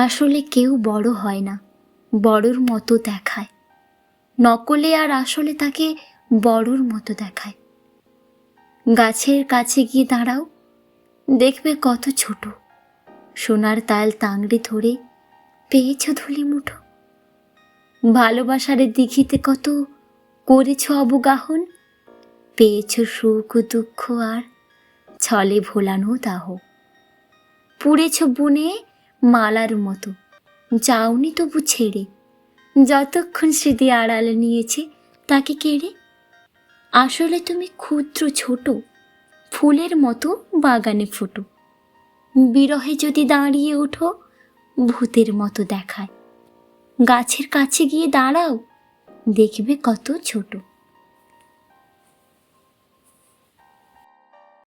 আসলে কেউ বড় হয় না, বড়র মতো দেখায়। নকলে আর আসলে তাকে বড়র মতো দেখায়। গাছের কাছে গিয়ে দাঁড়াও, দেখবে কত ছোট। সোনার তাল তাংড়ে ধরে পেয়েছ ধুলি মুঠো। ভালোবাসার দিঘিতে কত করেছ অবগাহন, পেয়েছ সুখ দুঃখ আর ছলে ভোলানো দাহ। পুড়েছ বনে মালার মতো, যাওনি তবু ছেড়ে, যতক্ষণ স্মৃতি আড়ালে নিয়েছে তাকে কেড়ে। আসলে তুমি ক্ষুদ্র ছোট, ফুলের মতো বাগানে ফোটো। বিরহে যদি দাঁড়িয়ে ওঠো, ভূতের মতো দেখায়। গাছের কাছে গিয়ে দাঁড়াও, দেখবে কত ছোট।